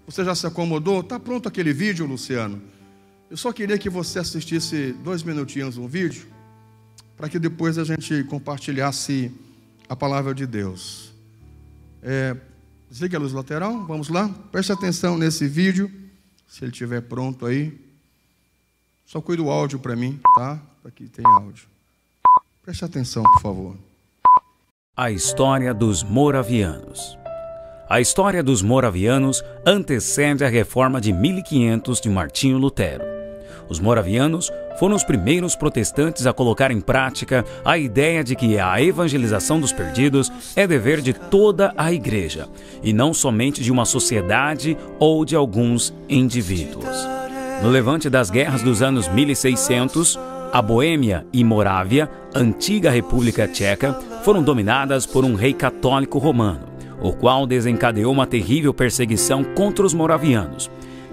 Você já se acomodou? Está pronto aquele vídeo, Luciano? Eu só queria que você assistisse 2 minutinhos um vídeo, para que depois a gente compartilhasse a palavra de Deus. Desliga a luz lateral, vamos lá? Preste atenção nesse vídeo, se ele estiver pronto aí. Só cuida o áudio para mim, tá? Aqui tem áudio. Preste atenção, por favor. A história dos moravianos. A história dos moravianos antecede a reforma de 1500 de Martinho Lutero. Os moravianos foram os primeiros protestantes a colocar em prática a ideia de que a evangelização dos perdidos é dever de toda a igreja, e não somente de uma sociedade ou de alguns indivíduos. No levante das guerras dos anos 1600, a Boêmia e Morávia, antiga República Tcheca, foram dominadas por um rei católico romano, o qual desencadeou uma terrível perseguição contra os moravianos.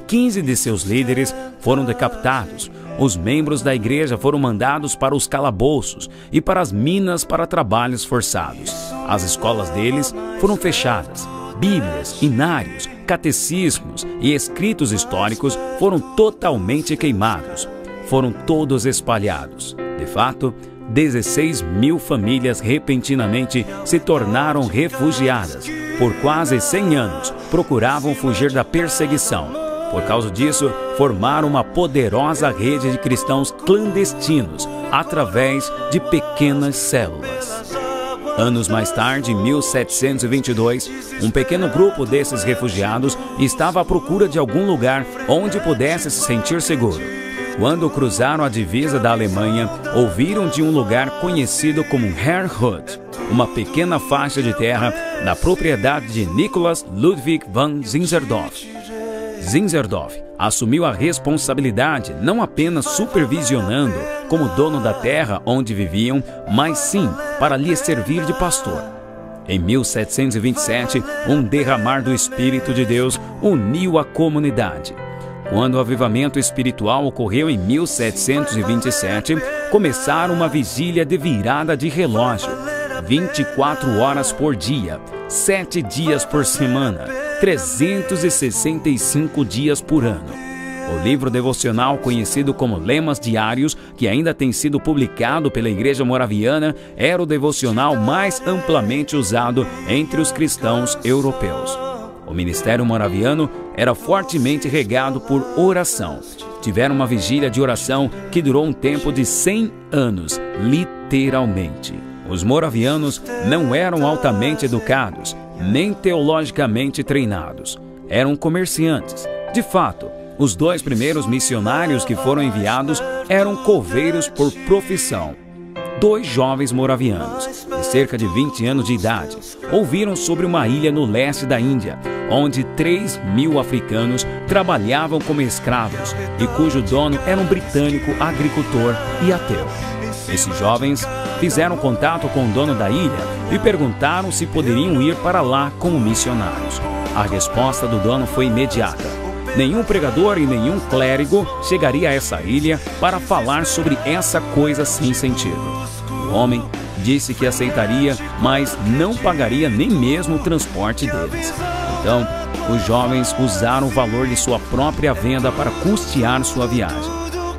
15 de seus líderes foram decapitados, os membros da igreja foram mandados para os calabouços e para as minas para trabalhos forçados. As escolas deles foram fechadas. Bíblias, inários, catecismos e escritos históricos foram totalmente queimados. Foram todos espalhados. De fato, 16.000 famílias repentinamente se tornaram refugiadas. Por quase 100 anos, procuravam fugir da perseguição. Por causa disso, formaram uma poderosa rede de cristãos clandestinos, através de pequenas células. Anos mais tarde, em 1722, um pequeno grupo desses refugiados estava à procura de algum lugar onde pudesse se sentir seguro. Quando cruzaram a divisa da Alemanha, ouviram de um lugar conhecido como Herrnhut, uma pequena faixa de terra na propriedade de Nicholas Ludwig van Zinzendorf. Zinzendorf assumiu a responsabilidade não apenas supervisionando como dono da terra onde viviam, mas sim para lhes servir de pastor. Em 1727, um derramar do Espírito de Deus uniu a comunidade. Quando o avivamento espiritual ocorreu em 1727, começaram uma vigília de virada de relógio, 24 horas por dia, 7 dias por semana, 365 dias por ano. O livro devocional conhecido como Lemas Diários, que ainda tem sido publicado pela Igreja Moraviana, era o devocional mais amplamente usado entre os cristãos europeus. O ministério moraviano era fortemente regado por oração. Tiveram uma vigília de oração que durou um tempo de 100 anos, literalmente. Os moravianos não eram altamente educados, nem teologicamente treinados. Eram comerciantes. De fato, os 2 primeiros missionários que foram enviados eram coveiros por profissão. 2 jovens moravianos, de cerca de 20 anos de idade, ouviram sobre uma ilha no leste da Índia, onde 3.000 africanos trabalhavam como escravos e cujo dono era um britânico agricultor e ateu. Esses jovens fizeram contato com o dono da ilha e perguntaram se poderiam ir para lá como missionários. A resposta do dono foi imediata. Nenhum pregador e nenhum clérigo chegaria a essa ilha para falar sobre essa coisa sem sentido. O homem disse que aceitaria, mas não pagaria nem mesmo o transporte deles. Então, os jovens usaram o valor de sua própria venda para custear sua viagem.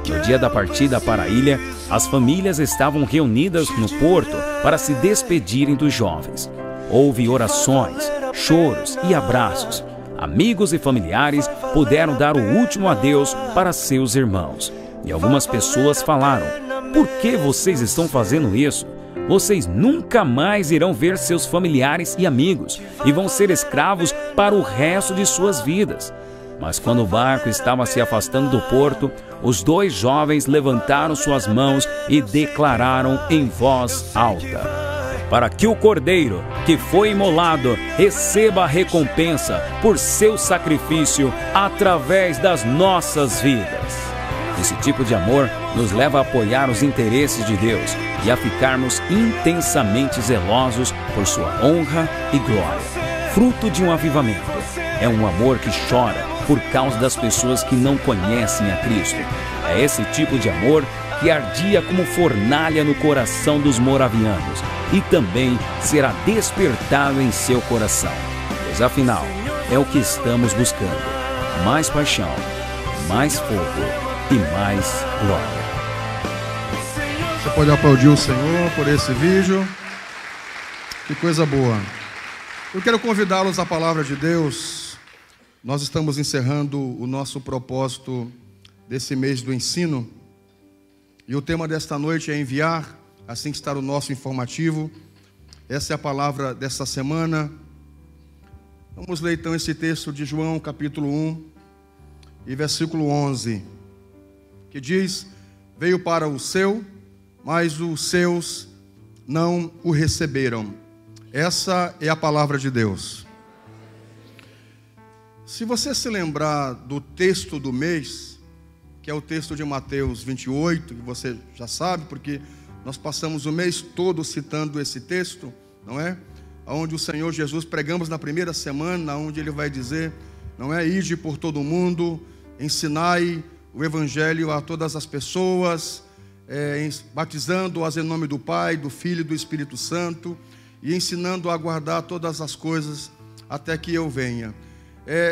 No dia da partida para a ilha, as famílias estavam reunidas no porto para se despedirem dos jovens. Houve orações, choros e abraços. Amigos e familiares puderam dar o último adeus para seus irmãos. E algumas pessoas falaram: "Por que vocês estão fazendo isso? Vocês nunca mais irão ver seus familiares e amigos e vão ser escravos para o resto de suas vidas." Mas quando o barco estava se afastando do porto, os 2 jovens levantaram suas mãos e declararam em voz alta: "Para que o Cordeiro, que foi imolado, receba a recompensa por seu sacrifício através das nossas vidas." Esse tipo de amor nos leva a apoiar os interesses de Deus e a ficarmos intensamente zelosos por sua honra e glória. Fruto de um avivamento. É um amor que chora por causa das pessoas que não conhecem a Cristo. É esse tipo de amor que ardia como fornalha no coração dos moravianos e também será despertado em seu coração. Pois afinal, é o que estamos buscando. Mais paixão, mais fogo e mais glória. Você pode aplaudir o Senhor por esse vídeo. Que coisa boa. Eu quero convidá-los à palavra de Deus. Nós estamos encerrando o nosso propósito desse mês do ensino. E o tema desta noite é enviar, assim que está o nosso informativo. Essa é a palavra desta semana. Vamos ler então esse texto de João, capítulo 1, e versículo 11, que diz: veio para o seu, mas os seus não o receberam. Essa é a palavra de Deus. Se você se lembrar do texto do mês, que é o texto de Mateus 28, que você já sabe, porque nós passamos o mês todo citando esse texto, não é? Onde o Senhor Jesus, pregamos na primeira semana, onde Ele vai dizer, não é? Ide por todo o mundo, ensinai o Evangelho a todas as pessoas, batizando-as em nome do Pai, do Filho e do Espírito Santo, e ensinando a guardar todas as coisas até que eu venha.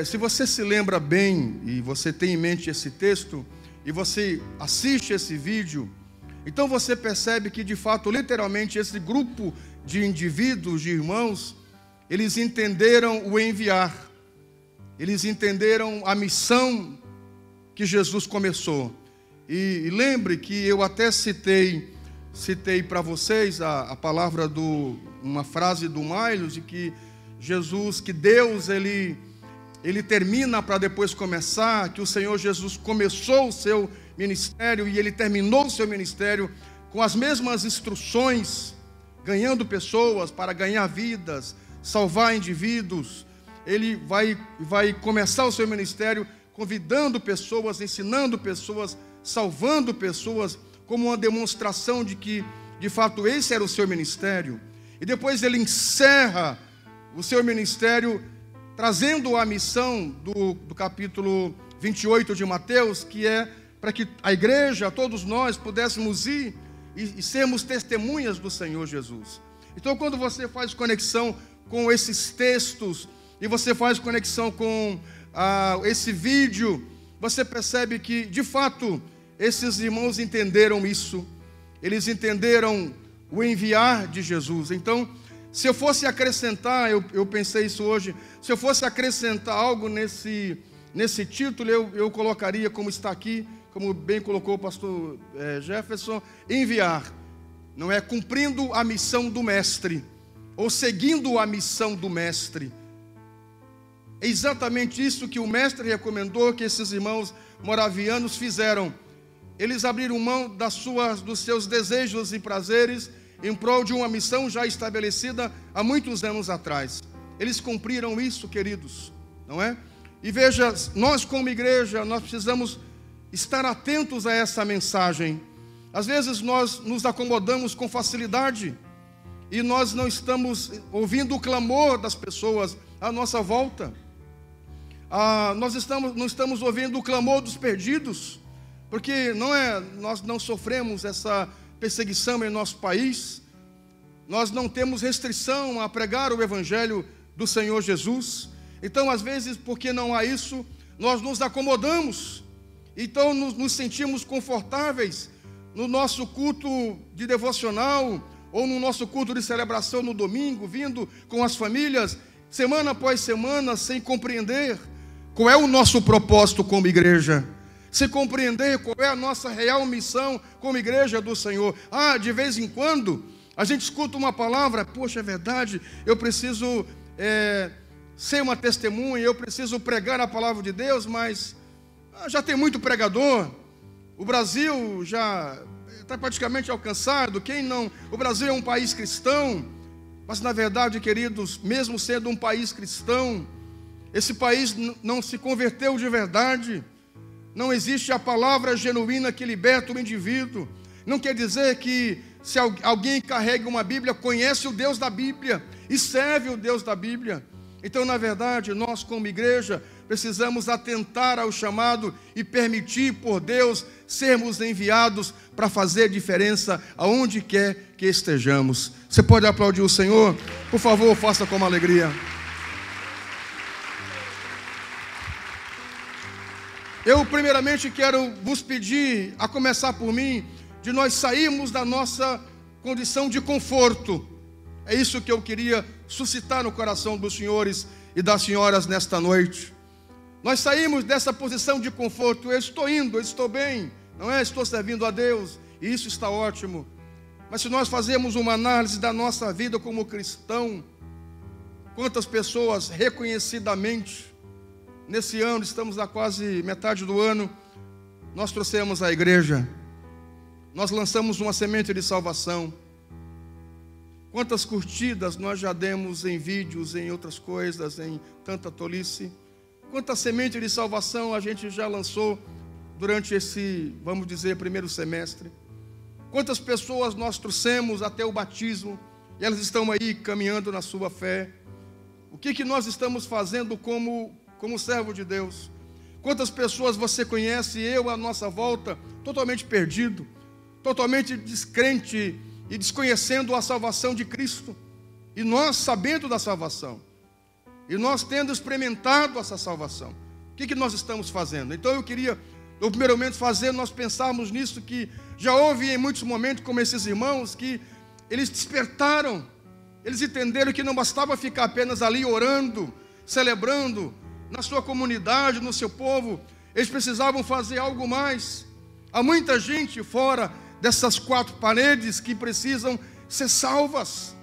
Se você se lembra bem, e você tem em mente esse texto, e você assiste esse vídeo, então você percebe que de fato, literalmente, esse grupo de indivíduos, de irmãos, eles entenderam o enviar, eles entenderam a missão que Jesus começou. E lembre que eu até citei para vocês a palavra uma frase do Miles, de que Jesus, que Deus, ele termina para depois começar, que o Senhor Jesus começou o seu ministério e Ele terminou o seu ministério com as mesmas instruções, ganhando pessoas para ganhar vidas, salvar indivíduos. Ele vai começar o seu ministério convidando pessoas, ensinando pessoas, salvando pessoas, como uma demonstração de que, de fato, esse era o seu ministério. E depois Ele encerra o seu ministério trazendo a missão do capítulo 28 de Mateus, que é para que a igreja, todos nós, pudéssemos ir e sermos testemunhas do Senhor Jesus. Então, quando você faz conexão com esses textos, e você faz conexão com esse vídeo, você percebe que, de fato, esses irmãos entenderam isso. Eles entenderam o enviar de Jesus. Então, se eu fosse acrescentar, eu pensei isso hoje, se eu fosse acrescentar algo nesse título, eu colocaria, como está aqui, como bem colocou o pastor Jefferson, enviar. Não é cumprindo a missão do mestre, ou seguindo a missão do mestre. É exatamente isso que o mestre recomendou que esses irmãos moravianos fizeram. Eles abriram mão dos seus desejos e prazeres em prol de uma missão já estabelecida há muitos anos atrás. Eles cumpriram isso, queridos, não é? E veja, nós como igreja, nós precisamos estar atentos a essa mensagem. Às vezes nós nos acomodamos com facilidade e nós não estamos ouvindo o clamor das pessoas à nossa volta. Nós não estamos ouvindo o clamor dos perdidos, porque nós não sofremos essa perseguição em nosso país, nós não temos restrição a pregar o Evangelho do Senhor Jesus. Então, às vezes, porque não há isso, nós nos acomodamos, então nos sentimos confortáveis no nosso culto de devocional, ou no nosso culto de celebração no domingo, vindo com as famílias, semana após semana, sem compreender qual é o nosso propósito como igreja, sem compreender qual é a nossa real missão como igreja do Senhor. De vez em quando, a gente escuta uma palavra, poxa, é verdade, eu preciso ser uma testemunha, eu preciso pregar a palavra de Deus, mas já tem muito pregador, o Brasil já está praticamente alcançado, o Brasil é um país cristão, mas na verdade, queridos, mesmo sendo um país cristão, esse país não se converteu de verdade. Não existe a palavra genuína que liberta o indivíduo. Não quer dizer que se alguém carrega uma Bíblia, conhece o Deus da Bíblia e serve o Deus da Bíblia. Então, na verdade, nós como igreja precisamos atentar ao chamado e permitir por Deus sermos enviados para fazer diferença aonde quer que estejamos. Você pode aplaudir o Senhor? Por favor, faça com alegria. Eu primeiramente quero vos pedir, a começar por mim, de nós sairmos da nossa condição de conforto. É isso que eu queria suscitar no coração dos senhores e das senhoras nesta noite. Nós saímos dessa posição de conforto. Eu estou indo, eu estou bem, não é? Estou servindo a Deus e isso está ótimo. Mas se nós fazermos uma análise da nossa vida como cristão, quantas pessoas reconhecidamente, nesse ano, estamos a quase metade do ano, nós trouxemos à igreja, nós lançamos uma semente de salvação. Quantas curtidas nós já demos em vídeos, em outras coisas, em tanta tolice. Quanta semente de salvação a gente já lançou durante esse, vamos dizer, primeiro semestre. Quantas pessoas nós trouxemos até o batismo, e elas estão aí caminhando na sua fé. O que nós estamos fazendo como servo de Deus? Quantas pessoas você conhece, eu à nossa volta, totalmente perdido, totalmente descrente e desconhecendo a salvação de Cristo, e nós sabendo da salvação, e nós tendo experimentado essa salvação, o que nós estamos fazendo? Então eu queria, no primeiro momento, nós pensarmos nisso, que já houve em muitos momentos, como esses irmãos, que eles despertaram, eles entenderam que não bastava ficar apenas ali orando, celebrando, na sua comunidade, no seu povo, eles precisavam fazer algo mais. Há muita gente fora dessas quatro paredes que precisam ser salvas,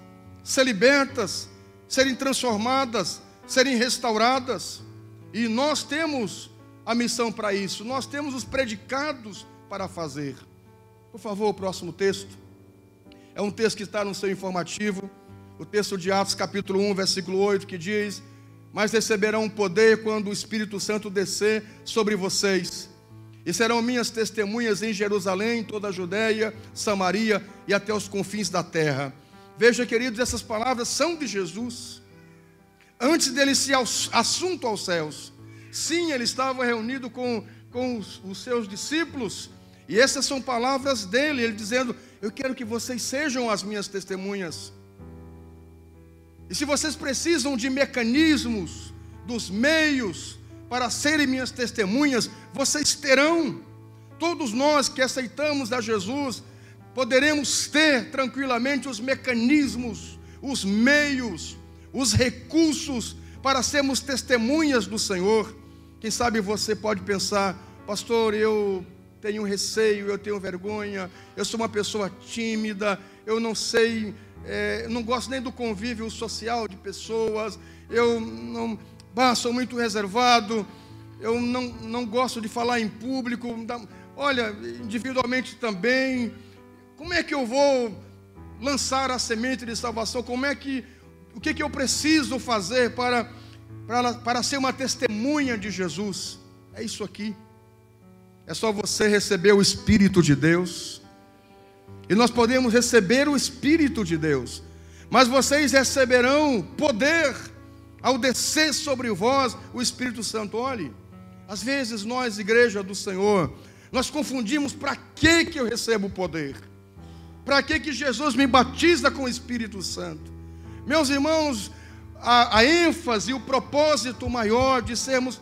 ser libertas, serem transformadas, serem restauradas. E nós temos a missão para isso, nós temos os predicados para fazer. Por favor, o próximo texto. É um texto que está no seu informativo, o texto de Atos capítulo 1, versículo 8, que diz: mas receberão poder quando o Espírito Santo descer sobre vocês, e serão minhas testemunhas em Jerusalém, toda a Judeia, Samaria e até os confins da terra. Veja, queridos, essas palavras são de Jesus. Antes dele ser assunto aos céus, sim, ele estava reunido com os seus discípulos, e essas são palavras dele, ele dizendo: eu quero que vocês sejam as minhas testemunhas. E se vocês precisam de mecanismos, dos meios para serem minhas testemunhas, vocês terão. Todos nós que aceitamos a Jesus, poderemos ter tranquilamente os mecanismos, os meios, os recursos para sermos testemunhas do Senhor. Quem sabe você pode pensar: pastor, eu tenho receio, eu tenho vergonha, eu sou uma pessoa tímida, eu não sei... não gosto nem do convívio social de pessoas, eu não sou muito reservado, eu não gosto de falar em público, olha, individualmente também. Como é que eu vou lançar a semente de salvação? O que eu preciso fazer para ser uma testemunha de Jesus? É isso aqui. É só você receber o Espírito de Deus. E nós podemos receber o Espírito de Deus, mas vocês receberão poder ao descer sobre vós o Espírito Santo. Olhe, às vezes nós, igreja do Senhor, nós confundimos: para que eu recebo poder? Para que Jesus me batiza com o Espírito Santo? Meus irmãos, a ênfase, o propósito maior de sermos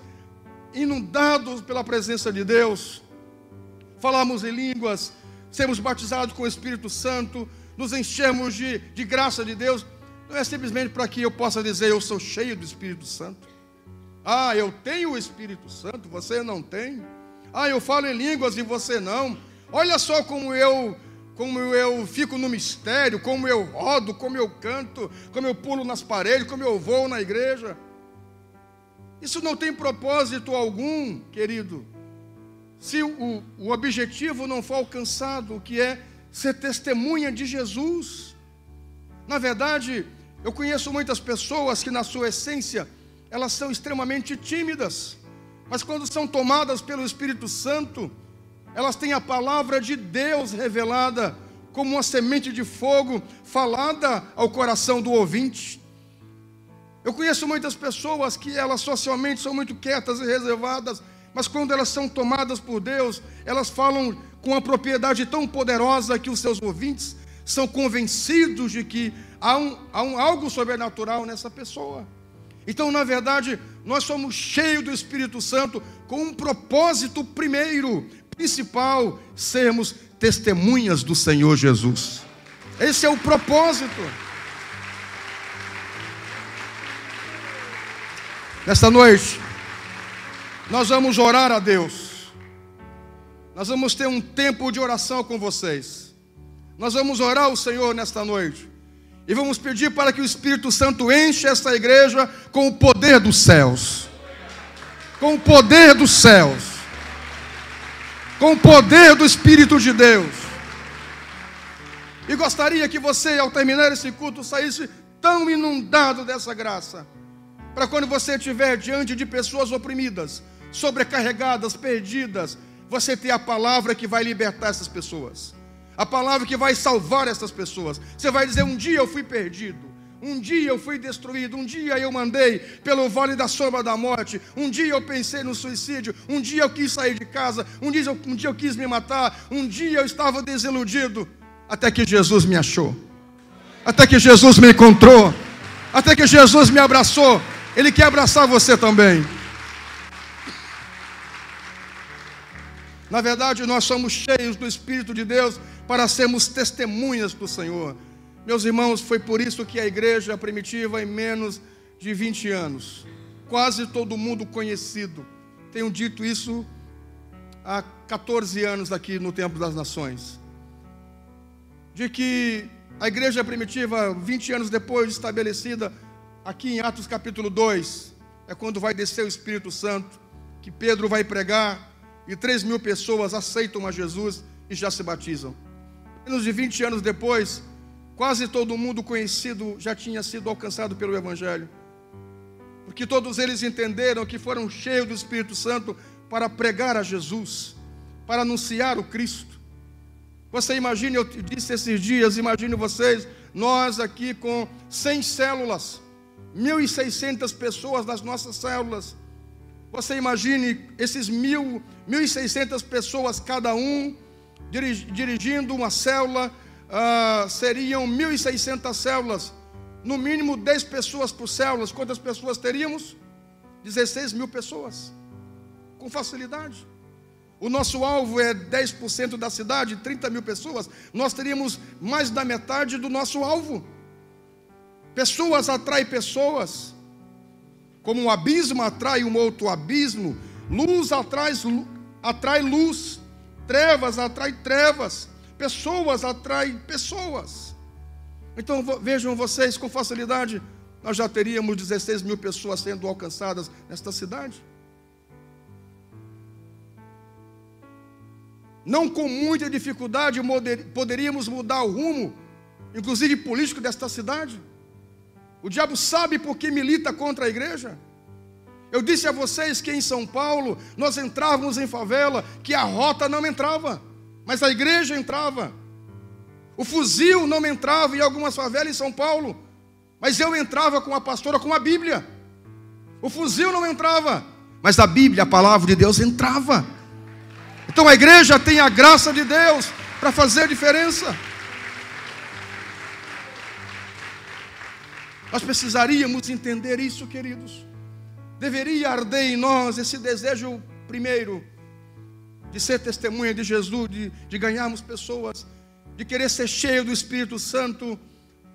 inundados pela presença de Deus, falarmos em línguas, sermos batizados com o Espírito Santo, nos enchermos de graça de Deus, não é simplesmente para que eu possa dizer: eu sou cheio do Espírito Santo. Ah, eu tenho o Espírito Santo, você não tem. Ah, eu falo em línguas e você não. Olha só como eu fico no mistério, como eu rodo, como eu canto, como eu pulo nas paredes, como eu vou na igreja. Isso não tem propósito algum, querido, se o objetivo não for alcançado, que é ser testemunha de Jesus. Na verdade, eu conheço muitas pessoas que na sua essência, elas são extremamente tímidas, mas quando são tomadas pelo Espírito Santo, elas têm a palavra de Deus revelada como uma semente de fogo, falada ao coração do ouvinte. Eu conheço muitas pessoas que elas socialmente são muito quietas e reservadas, mas quando elas são tomadas por Deus, elas falam com uma propriedade tão poderosa que os seus ouvintes são convencidos de que há algo sobrenatural nessa pessoa. Então, na verdade, nós somos cheios do Espírito Santo com um propósito primeiro, principal: sermos testemunhas do Senhor Jesus. Esse é o propósito. Nesta noite, nós vamos orar a Deus. Nós vamos ter um tempo de oração com vocês. Nós vamos orar ao Senhor nesta noite. E vamos pedir para que o Espírito Santo enche esta igreja com o poder dos céus. Com o poder dos céus. Com o poder do Espírito de Deus. E gostaria que você, ao terminar esse culto, saísse tão inundado dessa graça, para quando você estiver diante de pessoas oprimidas, sobrecarregadas, perdidas, você ter a palavra que vai libertar essas pessoas, a palavra que vai salvar essas pessoas. Você vai dizer: um dia eu fui perdido, um dia eu fui destruído, um dia eu andei pelo vale da sombra da morte, um dia eu pensei no suicídio, um dia eu quis sair de casa, um dia eu quis me matar, um dia eu estava desiludido, até que Jesus me achou, até que Jesus me encontrou, até que Jesus me abraçou. Ele quer abraçar você também. Na verdade, nós somos cheios do Espírito de Deus para sermos testemunhas do Senhor. Meus irmãos, foi por isso que a igreja primitiva, em menos de 20 anos, quase todo mundo conhecido, tenho dito isso há 14 anos aqui no Templo das Nações, de que a igreja primitiva, 20 anos depois de estabelecida, aqui em Atos capítulo 2, é quando vai descer o Espírito Santo, que Pedro vai pregar, e 3.000 pessoas aceitam a Jesus e já se batizam. Menos de 20 anos depois, quase todo mundo conhecido já tinha sido alcançado pelo Evangelho, porque todos eles entenderam que foram cheios do Espírito Santo para pregar a Jesus, para anunciar o Cristo. Você imagine, eu disse esses dias, imagine vocês, nós aqui com 100 células, 1.600 pessoas nas nossas células. Você imagine esses 1.600 pessoas, cada um dirigindo uma célula, seriam 1.600 células, no mínimo 10 pessoas por células. Quantas pessoas teríamos? 16.000 pessoas, com facilidade. O nosso alvo é 10% da cidade, 30.000 pessoas. Nós teríamos mais da metade do nosso alvo. Pessoas atraem pessoas. Como um abismo atrai um outro abismo, luz atrai luz, trevas atrai trevas, pessoas atraem pessoas. Então vejam vocês, com facilidade, nós já teríamos 16.000 pessoas sendo alcançadas nesta cidade. Não com muita dificuldade poderíamos mudar o rumo, inclusive político, desta cidade. O diabo sabe por que milita contra a igreja. Eu disse a vocês que em São Paulo nós entrávamos em favela, que a rota não entrava, mas a igreja entrava. O fuzil não entrava em algumas favelas em São Paulo, mas eu entrava com a pastora com a Bíblia. O fuzil não entrava, mas a Bíblia, a palavra de Deus, entrava. Então a igreja tem a graça de Deus para fazer a diferença. Nós precisaríamos entender isso, queridos. Deveria arder em nós esse desejo primeiro de ser testemunha de Jesus, de ganharmos pessoas, de querer ser cheio do Espírito Santo.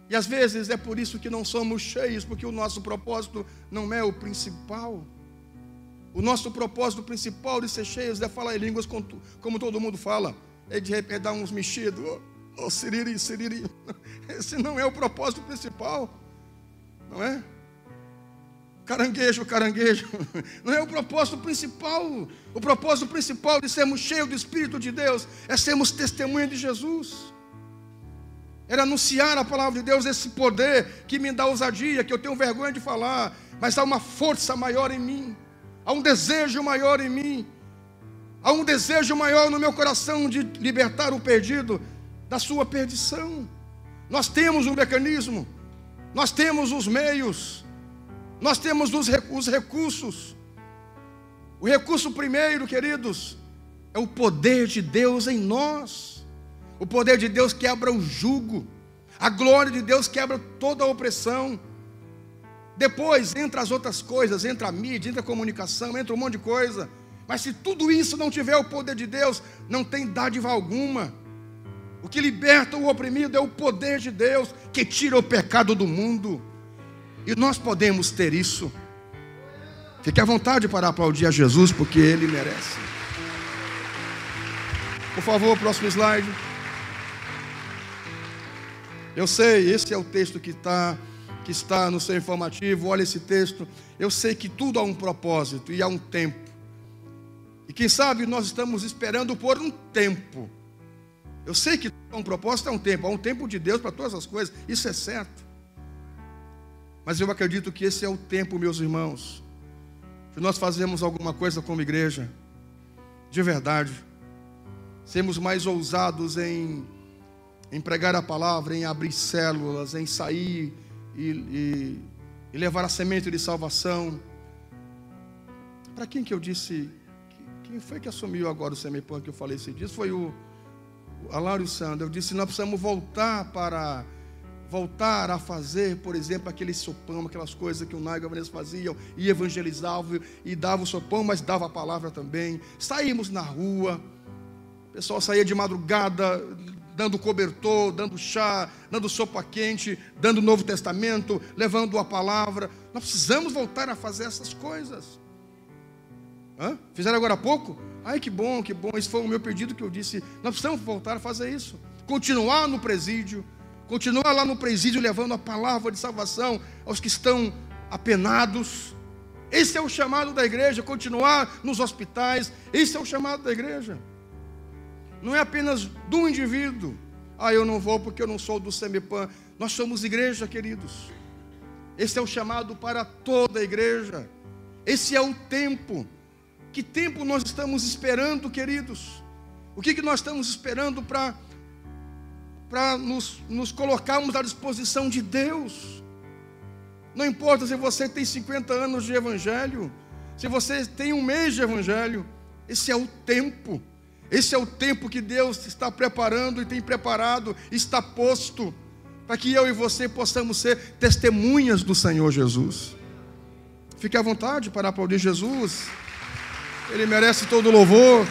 E às vezes é por isso que não somos cheios, porque o nosso propósito não é o principal. O nosso propósito principal de ser cheios é falar em línguas como todo mundo fala. É de repente dar uns mexidos, siriri, siriri. Esse não é o propósito principal. Não é? Caranguejo, caranguejo. Não é o propósito principal. O propósito principal de sermos cheios do Espírito de Deus é sermos testemunha de Jesus. Era anunciar a palavra de Deus, esse poder que me dá ousadia, que eu tenho vergonha de falar, mas há uma força maior em mim. Há um desejo maior em mim. Há um desejo maior no meu coração de libertar o perdido da sua perdição. Nós temos um mecanismo. Nós temos os meios, nós temos os recursos. O recurso primeiro, queridos, é o poder de Deus em nós. O poder de Deus quebra o jugo, a glória de Deus quebra toda a opressão. Depois entra as outras coisas, entra a mídia, entra a comunicação, entra um monte de coisa. Mas se tudo isso não tiver o poder de Deus, não tem dádiva alguma. O que liberta o oprimido é o poder de Deus, que tira o pecado do mundo. E nós podemos ter isso. Fique à vontade para aplaudir a Jesus, porque Ele merece. Por favor, próximo slide. Eu sei, esse é o texto que está no seu informativo. Olha esse texto. Eu sei que tudo há um propósito e há um tempo. E quem sabe nós estamos esperando por um tempo. Eu sei que há um propósito, há um tempo de Deus para todas as coisas, isso é certo. Mas eu acredito que esse é o tempo, meus irmãos, de nós fazermos alguma coisa como igreja, de verdade, sermos mais ousados em pregar a palavra, em abrir células, em sair e levar a semente de salvação. Para quem que eu disse, quem foi que assumiu agora o Semipã que eu falei esse dia? Foi o Alário Sandro. Eu disse, nós precisamos voltar a fazer, por exemplo, aquele sopão, aquelas coisas que o Naigo e a Vanessa faziam, e evangelizavam, e dava o sopão, mas dava a palavra também. Saímos na rua, o pessoal saía de madrugada, dando cobertor, dando chá, dando sopa quente, dando o Novo Testamento, levando a palavra. Nós precisamos voltar a fazer essas coisas. Fizeram agora há pouco? Ai, que bom, que bom. Esse foi o meu pedido que eu disse. Nós precisamos voltar a fazer isso. Continuar no presídio. Continuar lá no presídio levando a palavra de salvação aos que estão apenados. Esse é o chamado da igreja. Continuar nos hospitais. Esse é o chamado da igreja. Não é apenas do indivíduo. Eu não vou porque eu não sou do Semipã. Nós somos igreja, queridos. Esse é o chamado para toda a igreja. Esse é o tempo. Que tempo nós estamos esperando, queridos? O que nós estamos esperando para nos colocarmos à disposição de Deus? Não importa se você tem 50 anos de evangelho, se você tem um mês de evangelho, esse é o tempo. Esse é o tempo que Deus está preparando e tem preparado, está posto, para que eu e você possamos ser testemunhas do Senhor Jesus. Fique à vontade para aplaudir Jesus. Ele merece todo o louvor.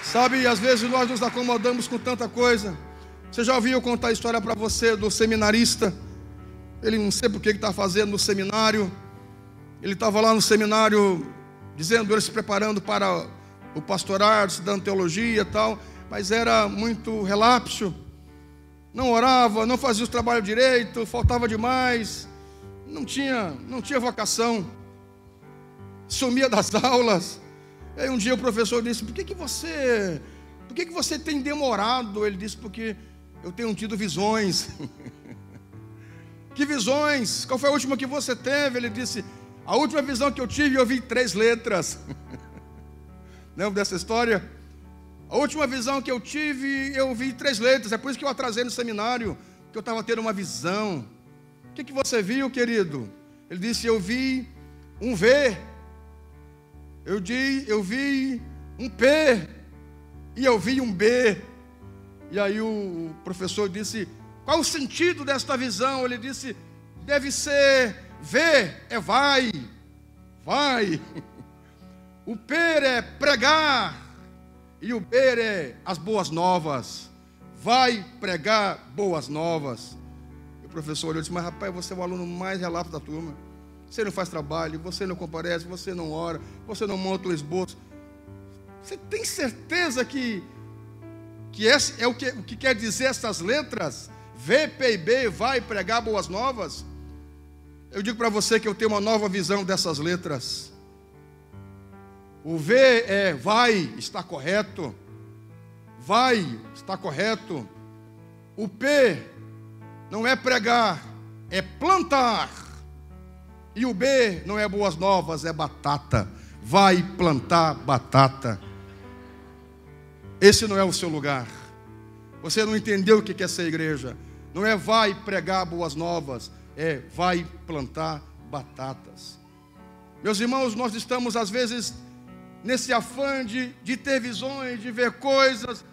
Sabe, às vezes nós nos acomodamos com tanta coisa. Você já ouviu contar a história para você do seminarista? Ele não sei por que está fazendo no seminário. Ele estava lá no seminário, dizendo, ele se preparando para o pastorado, estudando teologia e tal, mas era muito relapso. Não orava, não fazia os trabalhos direito, faltava demais. Não tinha vocação, sumia das aulas. Aí um dia o professor disse, por que você tem demorado? Ele disse, porque eu tenho tido visões. Que visões? Qual foi a última que você teve? Ele disse, a última visão que eu tive, eu vi 3 letras. Lembra dessa história? A última visão que eu tive, eu vi 3 letras. É por isso que eu atrasei no seminário, que eu estava tendo uma visão. O que você viu, querido? Ele disse, eu vi um V, eu vi um P, e eu vi um B. E aí o professor disse, qual o sentido desta visão? Ele disse, deve ser V, é vai. O P é pregar, e o B é as boas novas. Vai pregar boas novas. O professor olhou e disse, mas rapaz, você é o aluno mais relapso da turma. Você não faz trabalho, você não comparece, você não ora, você não monta o esboço. Você tem certeza que esse é o que quer dizer essas letras? V, P e B, vai pregar boas novas? Eu digo para você que eu tenho uma nova visão dessas letras. O V é vai, está correto. Vai, está correto. O P não é pregar, é plantar. E o B não é boas novas, é batata. Vai plantar batata. Esse não é o seu lugar. Você não entendeu o que é ser igreja. Não é vai pregar boas novas, é vai plantar batatas. Meus irmãos, nós estamos às vezes nesse afã de ter visões, de ver coisas,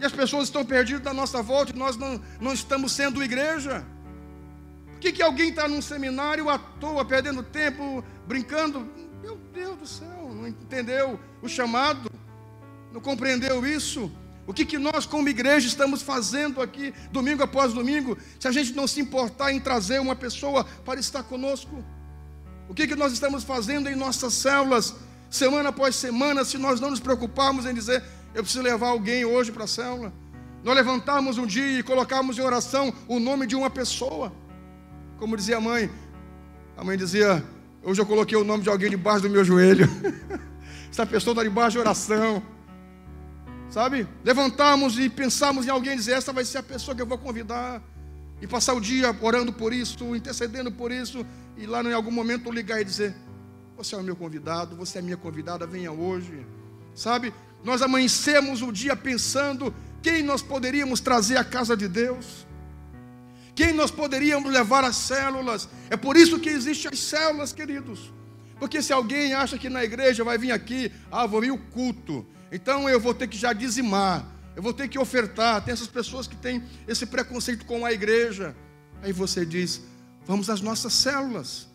E as pessoas estão perdidas na nossa volta e nós não estamos sendo igreja. Por que alguém está num seminário à toa, perdendo tempo, brincando? Meu Deus do céu, não entendeu o chamado, não compreendeu isso. O que nós como igreja estamos fazendo aqui, domingo após domingo, se a gente não se importar em trazer uma pessoa para estar conosco? O que nós estamos fazendo em nossas células, semana após semana, se nós não nos preocuparmos em dizer, eu preciso levar alguém hoje para a célula? Nós levantarmos um dia e colocarmos em oração o nome de uma pessoa. Como dizia a mãe dizia, hoje eu coloquei o nome de alguém debaixo do meu joelho. Essa pessoa está debaixo de oração. Sabe? Levantarmos e pensarmos em alguém e dizer, essa vai ser a pessoa que eu vou convidar. E passar o dia orando por isso, intercedendo por isso. E lá em algum momento ligar e dizer, você é o meu convidado, você é a minha convidada, venha hoje. Sabe? Nós amanhecemos o dia pensando quem nós poderíamos trazer à casa de Deus. Quem nós poderíamos levar às células. É por isso que existem as células, queridos. Porque se alguém acha que na igreja vai vir aqui, vou vir o culto, então eu vou ter que já dizimar, eu vou ter que ofertar. Tem essas pessoas que têm esse preconceito com a igreja. Aí você diz, vamos às nossas células.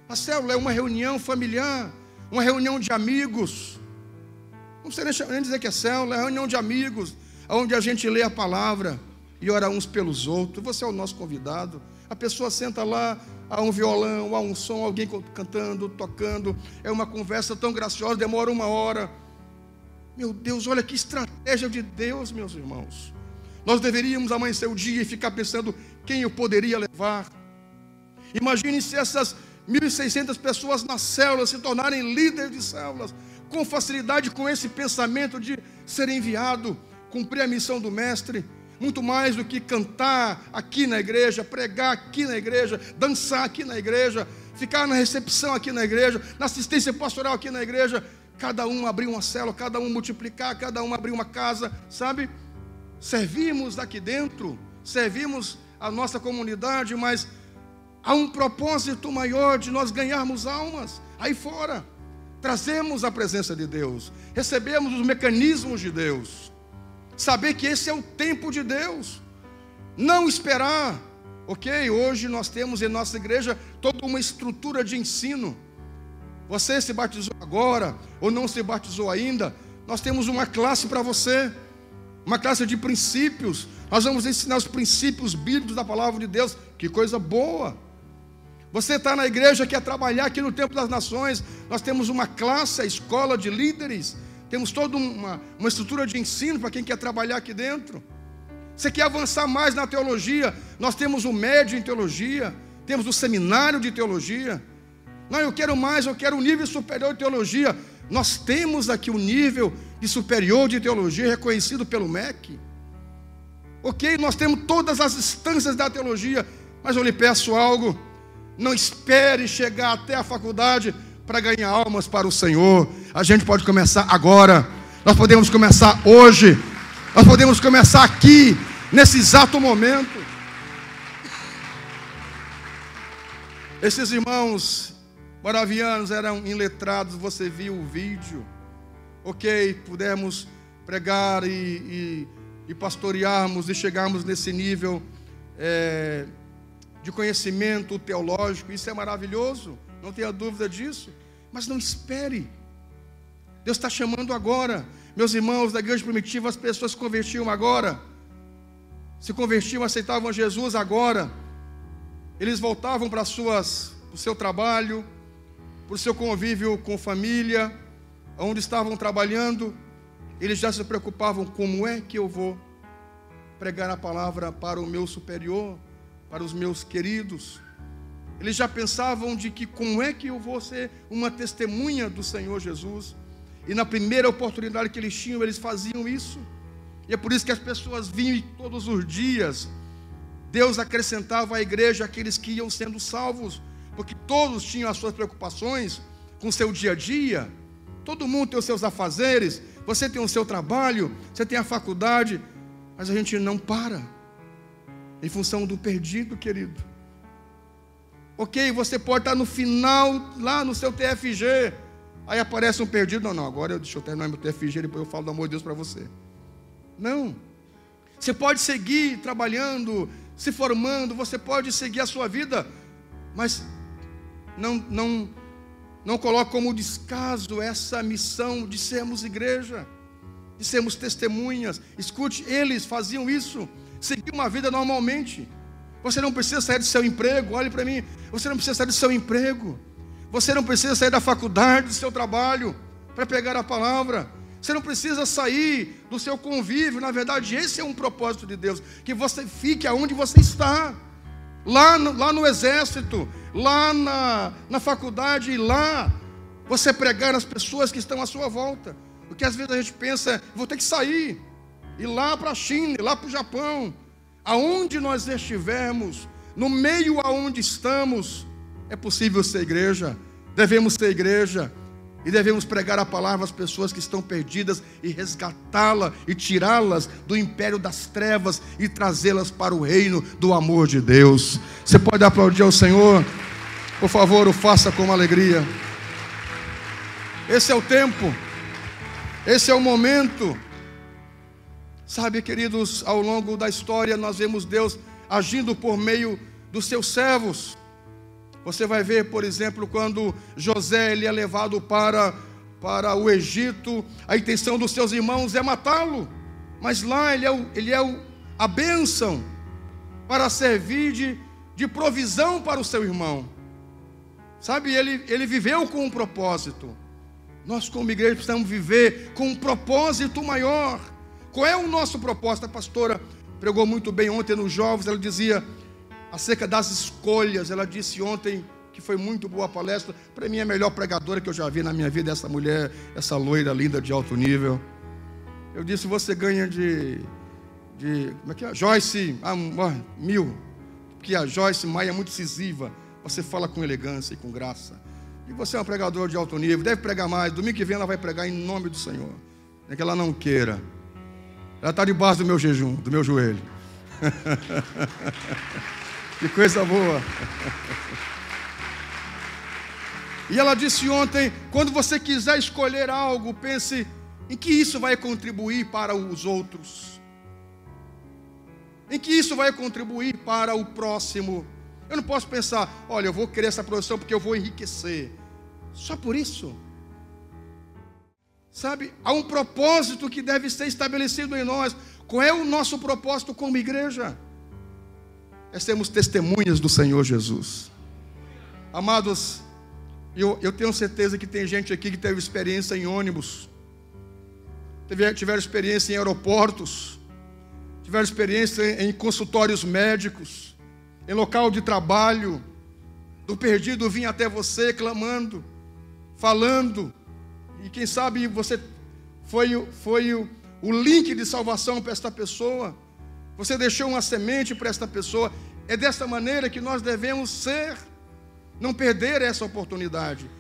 A célula é uma reunião familiar, uma reunião de amigos. Não sei nem dizer que é célula, é reunião de amigos, onde a gente lê a palavra e ora uns pelos outros. Você é o nosso convidado. A pessoa senta lá, há um violão, há um som, alguém cantando, tocando. É uma conversa tão graciosa, demora 1 hora. Meu Deus, olha que estratégia de Deus, meus irmãos. Nós deveríamos amanhecer o dia e ficar pensando quem eu poderia levar. Imagine se essas 1.600 pessoas na célula se tornarem líderes de células, com facilidade, com esse pensamento de ser enviado, cumprir a missão do mestre. Muito mais do que cantar aqui na igreja, pregar aqui na igreja, dançar aqui na igreja, ficar na recepção aqui na igreja, na assistência pastoral aqui na igreja. Cada um abrir uma célula, cada um multiplicar, cada um abrir uma casa, sabe? Servimos aqui dentro, servimos a nossa comunidade, mas há um propósito maior de nós ganharmos almas aí fora. Trazemos a presença de Deus, recebemos os mecanismos de Deus. Saber que esse é o tempo de Deus. Não esperar. Ok, hoje nós temos em nossa igreja toda uma estrutura de ensino. Você se batizou agora ou não se batizou ainda, nós temos uma classe para você. Uma classe de princípios. Nós vamos ensinar os princípios bíblicos da palavra de Deus. Que coisa boa. Você está na igreja, quer trabalhar aqui no Templo das Nações. Nós temos uma classe, a escola de líderes. Temos toda uma estrutura de ensino para quem quer trabalhar aqui dentro. Você quer avançar mais na teologia? Nós temos o médio em teologia. Temos o seminário de teologia. Não, eu quero mais, eu quero um nível superior de teologia. Nós temos aqui o nível de superior de teologia reconhecido pelo MEC. Ok, nós temos todas as instâncias da teologia. Mas eu lhe peço algo. Não espere chegar até a faculdade para ganhar almas para o Senhor. A gente pode começar agora. Nós podemos começar hoje. Nós podemos começar aqui, nesse exato momento. Esses irmãos moravianos eram iletrados. Você viu o vídeo. Ok, pudemos pregar e pastorearmos e chegarmos nesse nível de conhecimento teológico. Isso é maravilhoso, não tenha dúvida disso. Mas não espere. Deus está chamando agora. Meus irmãos da igreja primitiva, as pessoas se convertiam agora. Se convertiam, aceitavam Jesus agora. Eles voltavam para o seu trabalho, para o seu convívio com família, onde estavam trabalhando. Eles já se preocupavam, como é que eu vou pregar a palavra para o meu superior, para os meus queridos. Eles já pensavam de que como é que eu vou ser uma testemunha do Senhor Jesus. E na primeira oportunidade que eles tinham, eles faziam isso. E é por isso que as pessoas vinham e todos os dias Deus acrescentava à igreja aqueles que iam sendo salvos. Porque todos tinham as suas preocupações com o seu dia a dia. Todo mundo tem os seus afazeres. Você tem o seu trabalho, você tem a faculdade. Mas a gente não para em função do perdido, querido. Ok, você pode estar no final, lá no seu TFG. Aí aparece um perdido. Não, agora deixa eu terminar meu TFG, depois eu falo do amor de Deus para você. Não. Você pode seguir trabalhando, se formando, você pode seguir a sua vida, mas não coloque como descaso essa missão de sermos igreja, de sermos testemunhas. Escute, eles faziam isso, seguiam uma vida normalmente. Você não precisa sair do seu emprego, olhe para mim, você não precisa sair do seu emprego, você não precisa sair da faculdade, do seu trabalho, para pegar a palavra. Você não precisa sair do seu convívio. Na verdade, esse é um propósito de Deus, que você fique aonde você está, lá no exército, lá na faculdade, e lá você pregar às pessoas que estão à sua volta. Porque às vezes a gente pensa, vou ter que sair, ir lá para a China, ir lá para o Japão. Aonde nós estivermos, no meio aonde estamos, é possível ser igreja. Devemos ser igreja. E devemos pregar a palavra às pessoas que estão perdidas e resgatá-las e tirá-las do império das trevas e trazê-las para o reino do amor de Deus. Você pode aplaudir ao Senhor? Por favor, o faça com alegria. Esse é o tempo. Esse é o momento. Sabe, queridos, ao longo da história nós vemos Deus agindo por meio dos seus servos. Você vai ver, por exemplo, quando José ele é levado para o Egito, a intenção dos seus irmãos é matá-lo, mas lá ele é a bênção para servir de provisão para o seu irmão. Sabe, ele viveu com um propósito. Nós como igreja precisamos viver com um propósito maior. Qual é o nosso propósito? A pastora pregou muito bem ontem nos jovens, ela dizia acerca das escolhas. Ela disse ontem que foi muito boa a palestra. Para mim é a melhor pregadora que eu já vi na minha vida, essa mulher, essa loira linda de alto nível. Eu disse, você ganha como é que é? Joyce, 1000. Porque a Joyce Maia é muito incisiva. Você fala com elegância e com graça. E você é um pregador de alto nível, deve pregar mais. Domingo que vem ela vai pregar em nome do Senhor. É que ela não queira. Ela está debaixo do meu jejum, do meu joelho. Que coisa boa. E ela disse ontem, quando você quiser escolher algo, pense em que isso vai contribuir para os outros, em que isso vai contribuir para o próximo. Eu não posso pensar, olha, eu vou querer essa profissão porque eu vou enriquecer, só por isso. Sabe, há um propósito que deve ser estabelecido em nós. Qual é o nosso propósito como igreja? É sermos testemunhas do Senhor Jesus. Amados, eu tenho certeza que tem gente aqui que teve experiência em ônibus, tiveram experiência em aeroportos, tiveram experiência em consultórios médicos, em local de trabalho. Do perdido vinha até você clamando, falando, e quem sabe você foi o link de salvação para esta pessoa. Você deixou uma semente para esta pessoa. É dessa maneira que nós devemos ser, não perder essa oportunidade.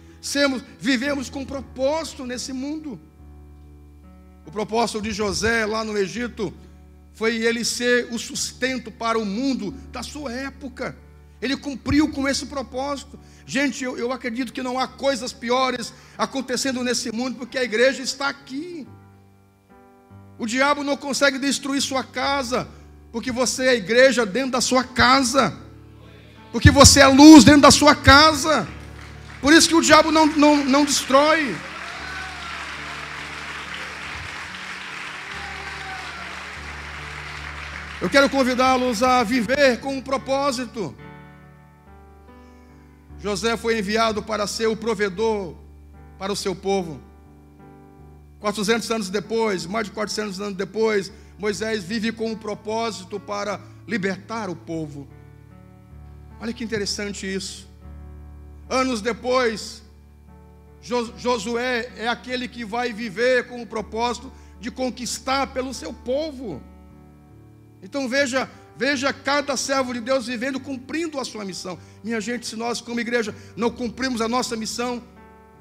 Vivemos com propósito nesse mundo. O propósito de José lá no Egito foi ele ser o sustento para o mundo da sua época. Ele cumpriu com esse propósito. Gente, eu acredito que não há coisas piores acontecendo nesse mundo, porque a igreja está aqui. O diabo não consegue destruir sua casa, porque você é a igreja dentro da sua casa, porque você é a luz dentro da sua casa. Por isso que o diabo não destrói. Eu quero convidá-los a viver com um propósito. José foi enviado para ser o provedor para o seu povo. 400 anos depois, mais de 400 anos depois, Moisés vive com um propósito para libertar o povo. Olha que interessante isso. Anos depois, Josué é aquele que vai viver com o propósito de conquistar pelo seu povo. Então veja cada servo de Deus vivendo, cumprindo a sua missão. Minha gente, se nós como igreja não cumprimos a nossa missão,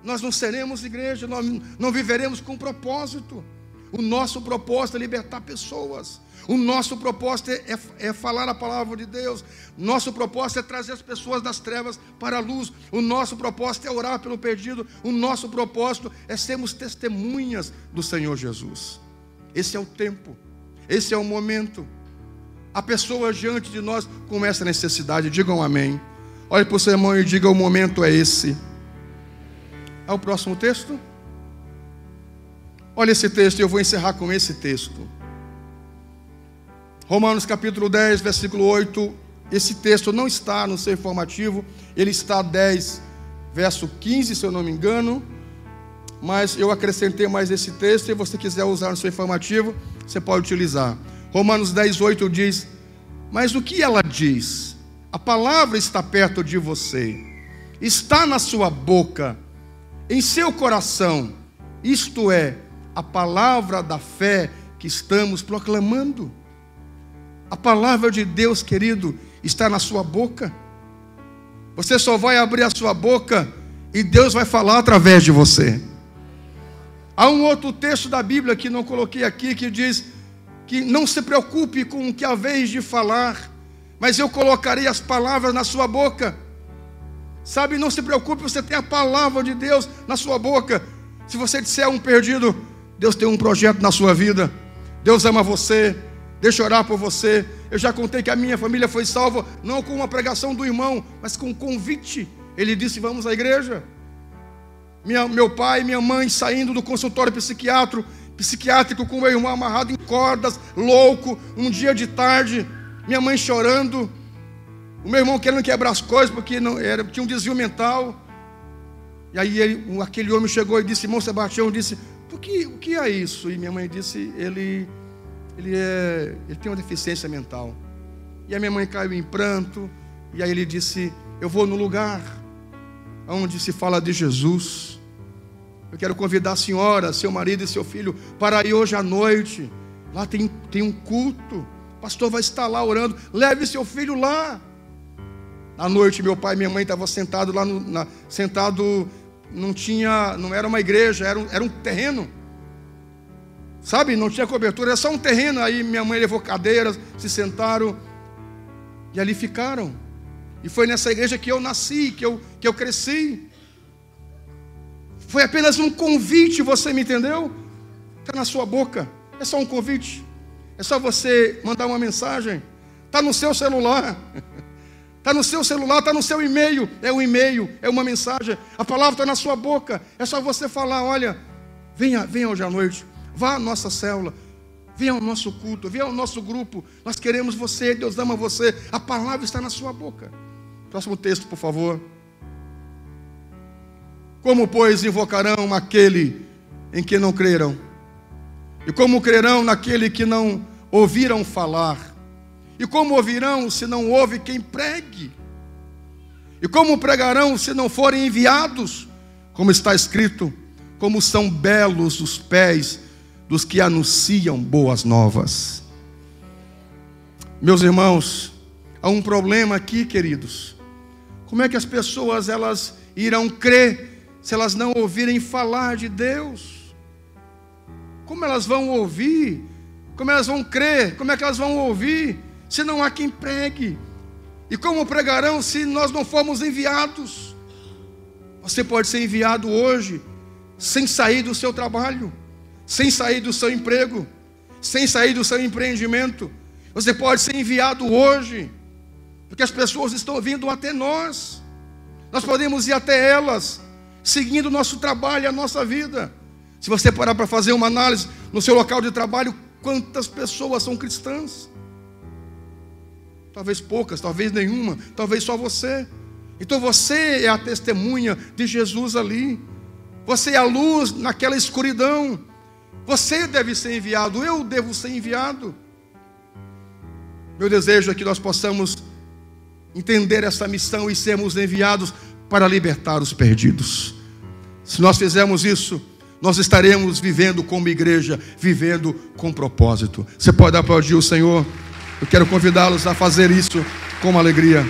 nós não seremos igreja, nós não viveremos com propósito. O nosso propósito é libertar pessoas. O nosso propósito é falar a palavra de Deus. Nosso propósito é trazer as pessoas das trevas para a luz. O nosso propósito é orar pelo perdido. O nosso propósito é sermos testemunhas do Senhor Jesus. Esse é o tempo. Esse é o momento. Há pessoas diante de nós com essa necessidade. Digam amém. Olhe para o seu irmão e diga: o momento é esse. É o próximo texto? Olha esse texto, e eu vou encerrar com esse texto. Romanos capítulo 10, versículo 8. Esse texto não está no seu informativo. Ele está 10, verso 15, se eu não me engano. Mas eu acrescentei mais esse texto. Se você quiser usar no seu informativo, você pode utilizar. Romanos 10, 8 diz: mas o que ela diz? A palavra está perto de você, está na sua boca, em seu coração. Isto é, a palavra da fé que estamos proclamando. A palavra de Deus, querido, está na sua boca. Você só vai abrir a sua boca e Deus vai falar através de você. Há um outro texto da Bíblia que não coloquei aqui, que diz que não se preocupe com o que há vez de falar, mas eu colocarei as palavras na sua boca. Sabe, não se preocupe, você tem a palavra de Deus na sua boca. Se você disser um perdido, Deus tem um projeto na sua vida. Deus ama você. Deixa eu orar por você. Eu já contei que a minha família foi salva, não com uma pregação do irmão, mas com um convite. Ele disse: vamos à igreja. Meu pai e minha mãe saindo do consultório psiquiátrico com meu irmão amarrado em cordas, louco, um dia de tarde. Minha mãe chorando, o meu irmão querendo quebrar as coisas porque tinha um desvio mental. E aí aquele homem chegou e disse: irmão Sebastião, disse: o que é isso? E minha mãe disse: ele tem uma deficiência mental. E a minha mãe caiu em pranto. E aí ele disse: eu vou no lugar onde se fala de Jesus. Eu quero convidar a senhora, seu marido e seu filho para ir hoje à noite. Lá tem um culto. O pastor vai estar lá orando. Leve seu filho lá. À noite, meu pai e minha mãe estavam sentados lá, não era uma igreja, era um terreno. Sabe, não tinha cobertura, era só um terreno. Aí minha mãe levou cadeiras, se sentaram e ali ficaram. E foi nessa igreja que eu nasci, que eu cresci. Foi apenas um convite, você me entendeu? Está na sua boca, é só um convite. É só você mandar uma mensagem. Está no seu celular. Está no seu celular, está no seu e-mail. É um e-mail, é uma mensagem. A palavra está na sua boca. É só você falar: olha, venha hoje à noite. Vá à nossa célula. Venha ao nosso culto, venha ao nosso grupo. Nós queremos você, Deus ama você. A palavra está na sua boca. Próximo texto, por favor. Como, pois, invocarão aquele em que não creram? E como crerão naquele que não ouviram falar? E como ouvirão se não houve quem pregue? E como pregarão se não forem enviados? Como está escrito: como são belos os pés dos que anunciam boas novas. Meus irmãos, há um problema aqui, queridos. Como é que as pessoas elas irão crer se elas não ouvirem falar de Deus? Como elas vão ouvir? Como elas vão crer? Como é que elas vão ouvir se não há quem pregue? E como pregarão se nós não formos enviados? Você pode ser enviado hoje sem sair do seu trabalho, sem sair do seu emprego, sem sair do seu empreendimento. Você pode ser enviado hoje, porque as pessoas estão vindo até nós. Nós podemos ir até elas, seguindo o nosso trabalho e a nossa vida. Se você parar para fazer uma análise no seu local de trabalho, quantas pessoas são cristãs? Talvez poucas, talvez nenhuma, talvez só você. Então você é a testemunha de Jesus ali. Você é a luz naquela escuridão. Você deve ser enviado, eu devo ser enviado. Meu desejo é que nós possamos entender essa missão e sermos enviados para libertar os perdidos. Se nós fizermos isso, nós estaremos vivendo como igreja, vivendo com propósito. Você pode aplaudir o Senhor? Eu quero convidá-los a fazer isso com alegria.